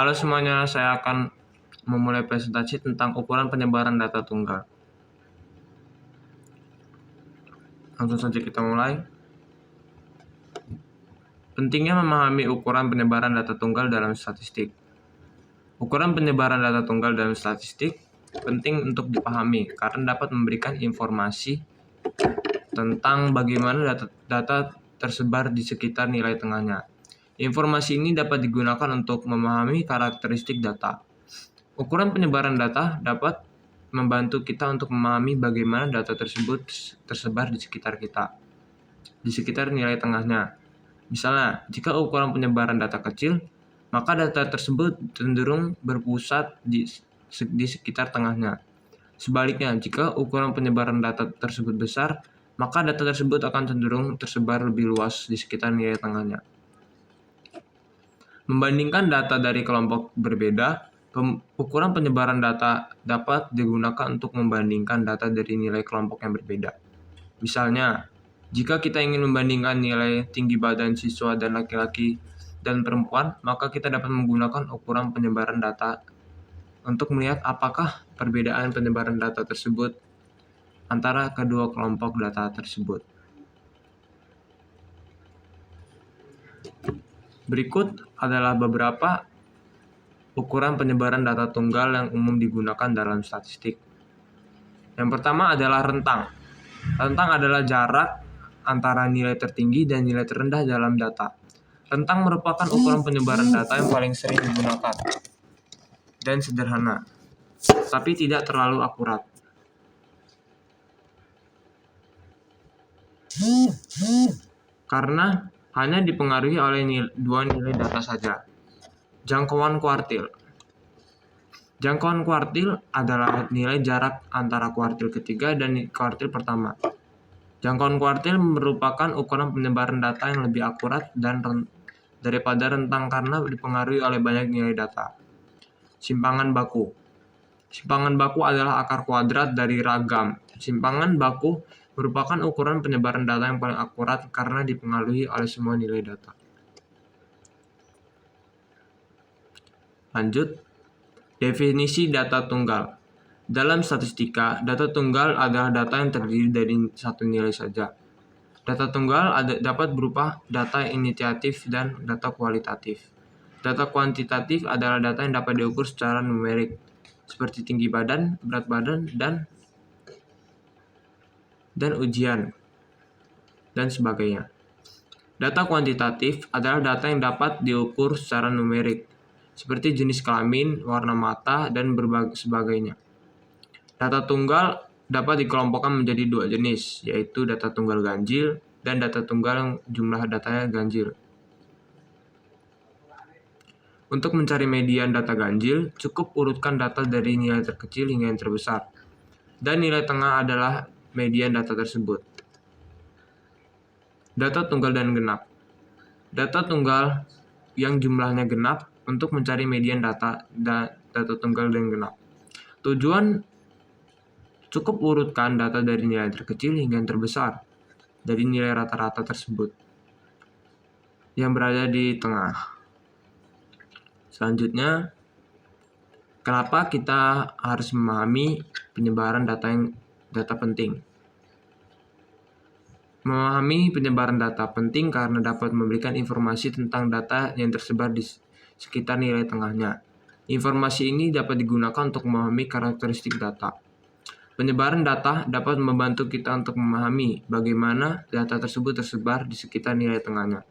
Halo semuanya, saya akan memulai presentasi tentang ukuran penyebaran data tunggal. Langsung saja kita mulai. Pentingnya memahami ukuran penyebaran data tunggal dalam statistik. Ukuran penyebaran data tunggal dalam statistik penting untuk dipahami karena dapat memberikan informasi tentang bagaimana data tersebar di sekitar nilai tengahnya. Informasi ini dapat digunakan untuk memahami karakteristik data. Ukuran penyebaran data dapat membantu kita untuk memahami bagaimana data tersebut tersebar di sekitar kita, di sekitar nilai tengahnya. Misalnya, jika ukuran penyebaran data kecil, maka data tersebut cenderung berpusat di sekitar tengahnya. Sebaliknya, jika ukuran penyebaran data tersebut besar, maka data tersebut akan cenderung tersebar lebih luas di sekitar nilai tengahnya. Membandingkan data dari kelompok berbeda, ukuran penyebaran data dapat digunakan untuk membandingkan data dari nilai kelompok yang berbeda. Misalnya, jika kita ingin membandingkan nilai tinggi badan siswa dan laki-laki dan perempuan, maka kita dapat menggunakan ukuran penyebaran data untuk melihat apakah perbedaan penyebaran data tersebut antara kedua kelompok data tersebut. Berikut adalah beberapa ukuran penyebaran data tunggal yang umum digunakan dalam statistik. Yang pertama adalah rentang. Rentang adalah jarak antara nilai tertinggi dan nilai terendah dalam data. Rentang merupakan ukuran penyebaran data yang paling sering digunakan dan sederhana, tapi tidak terlalu akurat. Karena hanya dipengaruhi oleh dua nilai data saja. Jangkauan kuartil. Jangkauan kuartil adalah nilai jarak antara kuartil ketiga dan kuartil pertama. Jangkauan kuartil merupakan ukuran penyebaran data yang lebih akurat dan daripada rentang karena dipengaruhi oleh banyak nilai data. Simpangan baku. Simpangan baku adalah akar kuadrat dari ragam. Simpangan baku merupakan ukuran penyebaran data yang paling akurat karena dipengaruhi oleh semua nilai data. Lanjut, definisi data tunggal. Dalam statistika, data tunggal adalah data yang terdiri dari satu nilai saja. Data tunggal dapat berupa data initiatif dan data kualitatif. Data kuantitatif adalah data yang dapat diukur secara numerik, seperti tinggi badan, berat badan, dan ujian, dan sebagainya. Data kuantitatif adalah data yang dapat diukur secara numerik, seperti jenis kelamin, warna mata, dan sebagainya. Data tunggal dapat dikelompokkan menjadi dua jenis, yaitu data tunggal ganjil dan data tunggal yang jumlah datanya ganjil. Untuk mencari median data ganjil, cukup urutkan data dari nilai terkecil hingga yang terbesar, dan nilai tengah adalah median data tersebut. Data tunggal dan genap. Data tunggal yang jumlahnya genap untuk mencari median data tunggal dan genap. Tujuan cukup urutkan data dari nilai terkecil hingga yang terbesar dari nilai rata-rata tersebut yang berada di tengah. Selanjutnya, kenapa kita harus memahami penyebaran data penting? Memahami penyebaran data penting karena dapat memberikan informasi tentang data yang tersebar di sekitar nilai tengahnya. Informasi ini dapat digunakan untuk memahami karakteristik data. Penyebaran data dapat membantu kita untuk memahami bagaimana data tersebut tersebar di sekitar nilai tengahnya.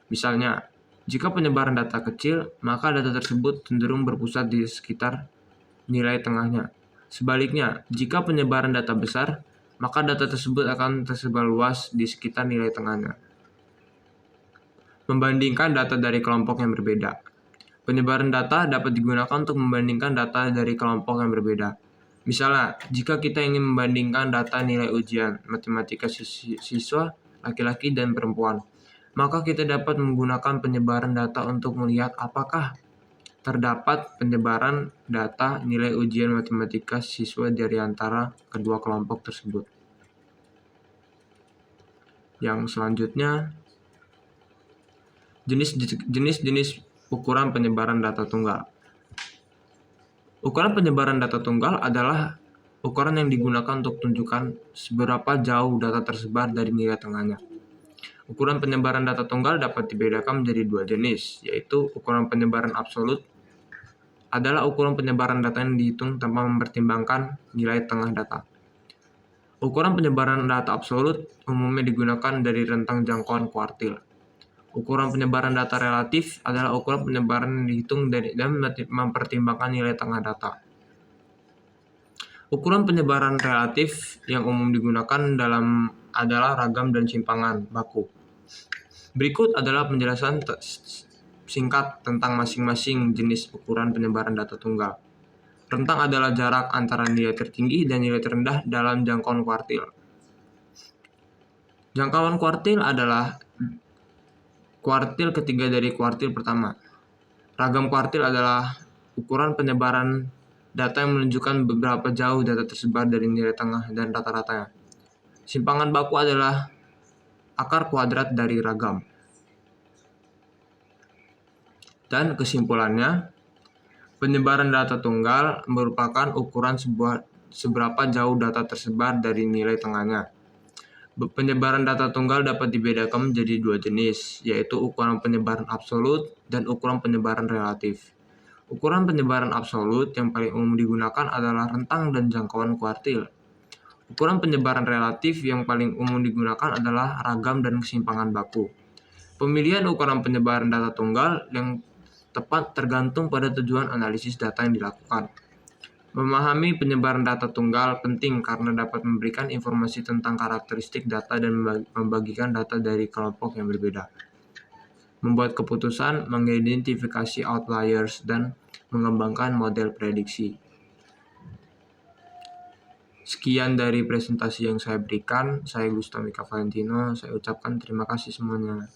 Misalnya, jika penyebaran data kecil, maka data tersebut cenderung berpusat di sekitar nilai tengahnya. Sebaliknya, jika penyebaran data besar, maka data tersebut akan tersebar luas di sekitar nilai tengahnya. Membandingkan data dari kelompok yang berbeda. Penyebaran data dapat digunakan untuk membandingkan data dari kelompok yang berbeda. Misalnya, jika kita ingin membandingkan data nilai ujian matematika siswa laki-laki dan perempuan, maka kita dapat menggunakan penyebaran data untuk melihat apakah terdapat penyebaran data nilai ujian matematika siswa dari antara kedua kelompok tersebut. Yang selanjutnya, jenis-jenis ukuran penyebaran data tunggal. Ukuran penyebaran data tunggal adalah ukuran yang digunakan untuk tunjukkan seberapa jauh data tersebar dari nilai tengahnya. Ukuran penyebaran data tunggal dapat dibedakan menjadi dua jenis, yaitu ukuran penyebaran absolut adalah ukuran penyebaran data yang dihitung tanpa mempertimbangkan nilai tengah data. Ukuran penyebaran data absolut umumnya digunakan dari rentang jangkauan kuartil. Ukuran penyebaran data relatif adalah ukuran penyebaran yang dihitung dan mempertimbangkan nilai tengah data. Ukuran penyebaran relatif yang umum digunakan adalah ragam dan simpangan baku. Berikut adalah penjelasan singkat tentang masing-masing jenis ukuran penyebaran data tunggal. Rentang adalah jarak antara nilai tertinggi dan nilai terendah dalam jangkauan kuartil. Jangkauan kuartil adalah kuartil ketiga dari kuartil pertama. Ragam kuartil adalah ukuran penyebaran data yang menunjukkan beberapa jauh data tersebar dari nilai tengah dan rata-ratanya. Simpangan baku adalah akar kuadrat dari ragam. Dan kesimpulannya, penyebaran data tunggal merupakan ukuran seberapa jauh data tersebar dari nilai tengahnya. Penyebaran data tunggal dapat dibedakan menjadi dua jenis, yaitu ukuran penyebaran absolut dan ukuran penyebaran relatif. Ukuran penyebaran absolut yang paling umum digunakan adalah rentang dan jangkauan kuartil. Ukuran penyebaran relatif yang paling umum digunakan adalah ragam dan kesimpangan baku. Pemilihan ukuran penyebaran data tunggal yang tepat tergantung pada tujuan analisis data yang dilakukan. Memahami penyebaran data tunggal penting karena dapat memberikan informasi tentang karakteristik data dan membagikan data dari kelompok yang berbeda. Membuat keputusan, mengidentifikasi outliers, dan mengembangkan model prediksi. Sekian dari presentasi yang saya berikan. Saya Gustamika Valentino. Saya ucapkan terima kasih semuanya.